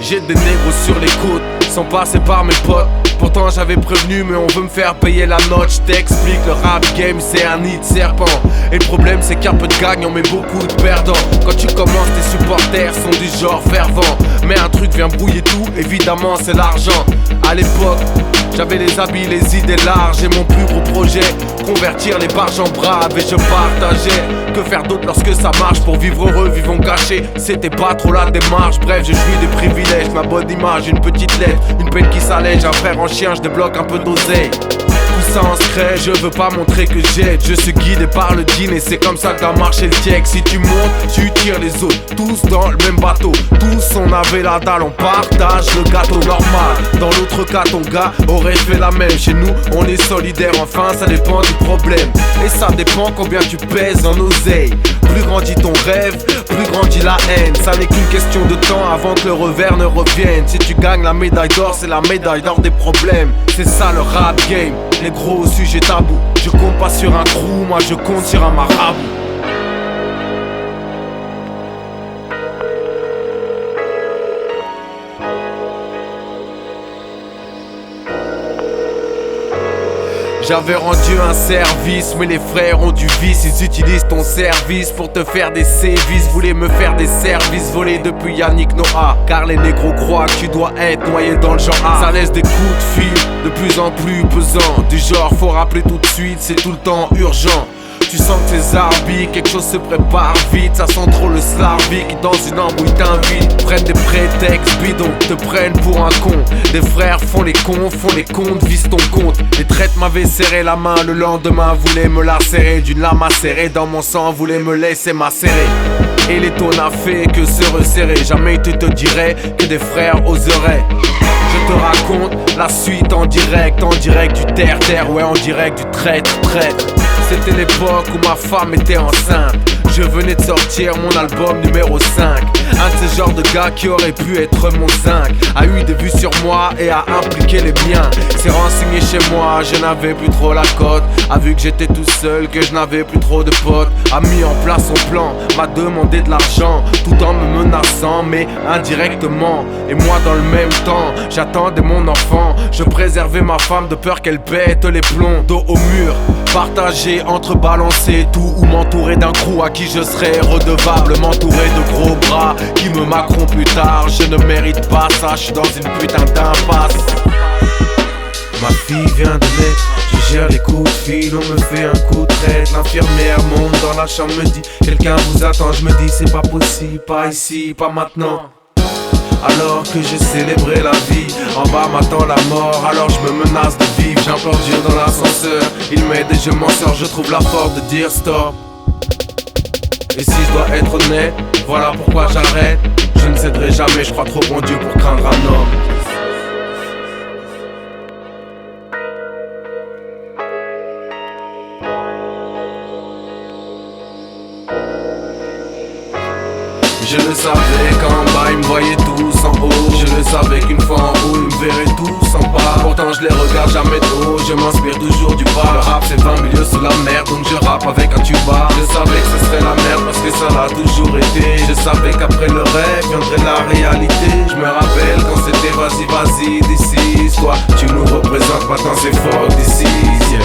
J'ai des négros sur les côtes, sans passer par mes potes. Pourtant j'avais prévenu mais on veut me faire payer la note. J't'explique, le rap game c'est un nid de serpent. Et le problème c'est qu'il y a peu de gagnants mais beaucoup de perdants. Quand tu commences tes supporters sont du genre fervent. Mais un truc vient brouiller tout, évidemment c'est l'argent. À l'époque j'avais les habits, les idées larges. Et mon plus gros projet, convertir les barges en braves. Et je partageais, que faire d'autre lorsque ça marche. Pour vivre heureux, vivons cachés. C'était pas trop la démarche. Bref, je jouis des privilèges, ma bonne image, une petite lettre, une peine qui s'allège. Un frère en chien, je débloque un peu d'oseille. Tout ça en secret, je veux pas montrer que j'aide. Je suis guidé par le dîner, c'est comme ça que doit marcher le tiec. Si tu montes, tu tires les autres, tous dans le même bateau. Tous on avait la dalle, on partage le gâteau normal. Dans l'autre cas, ton gars aurait fait la même. Chez nous, on est solidaire, enfin ça dépend du problème. Et ça dépend combien tu pèses en oseille. Plus grandit ton rêve, plus grandit la haine. Ça n'est qu'une question de temps avant que le revers ne revienne. Si tu gagnes la médaille d'or, c'est la médaille d'or des problèmes. C'est ça le rap game, les gros sujets tabous. Je compte pas sur un crew, moi je compte sur un marabout. J'avais rendu un service, mais les frères ont du vice. Ils utilisent ton service pour te faire des sévices. Voulaient me faire des services volés depuis Yannick Noah. Car les négros croient que tu dois être noyé dans le genre A. Ça laisse des coups de fil de plus en plus pesants. Du genre faut rappeler tout de suite, c'est tout le temps urgent. Tu sens que tes arbitres, quelque chose se prépare vite. Ça sent trop le slarvie qui dans une embrouille t'invite. Prennent des prétextes bidons, te prennent pour un con. Des frères font les comptes, visent ton compte. Les traites m'avaient serré la main, le lendemain voulaient me la serrer. D'une lame acérée dans mon sang, voulaient me laisser macérer. Et les taux n'a fait que se resserrer. Jamais tu te dirais que des frères oseraient. Je te raconte la suite en direct du terre-terre, ouais en direct du traître. C'était l'époque où ma femme était enceinte. Je venais de sortir mon album numéro 5. Un de ces genres de gars qui aurait pu être mon zinc a eu des vues sur moi et a impliqué les miens. S'est renseigné chez moi, je n'avais plus trop la cote. A vu que j'étais tout seul, que je n'avais plus trop de potes. A mis en place son plan, m'a demandé de l'argent, tout en me menaçant mais indirectement. Et moi dans le même temps, j'attendais mon enfant. Je préservais ma femme de peur qu'elle pète les plombs. Dos au mur, partagé entre balancer tout ou m'entourer d'un crew à qui je serais redevable. M'entourer de gros bras qui me macront plus tard. Je ne mérite pas ça, je suis dans une putain d'impasse. Ma fille vient de naître, je gère les coups de fil, on me fait un coup de traite. L'infirmière monte dans la chambre, me dit quelqu'un vous attend. Je me dis c'est pas possible, pas ici, pas maintenant. Alors que j'ai célébré la vie, en bas m'attend la mort, alors je me menace de vivre. J'implore Dieu dans l'ascenseur, il m'aide et je m'en sors, je trouve la force de dire stop. Et si je dois être honnête, voilà pourquoi j'arrête. Je ne céderai jamais, je crois trop en Dieu pour craindre un homme. Je le savais qu'en bas ils me voyaient tous en haut. Je le savais qu'une fois en haut ils me verraient tous en bas. Pourtant je les regarde jamais trop, je m'inspire toujours du bas. Le rap c'est 20 milieux sous la mer, donc je rappe avec un tuba. Je savais que ce serait la merde parce que ça l'a toujours été. Je savais qu'après le rêve viendrait la réalité. Je me rappelle quand c'était vas-y, décide. Toi tu nous représentes, maintenant c'est fort d'ici, yeah.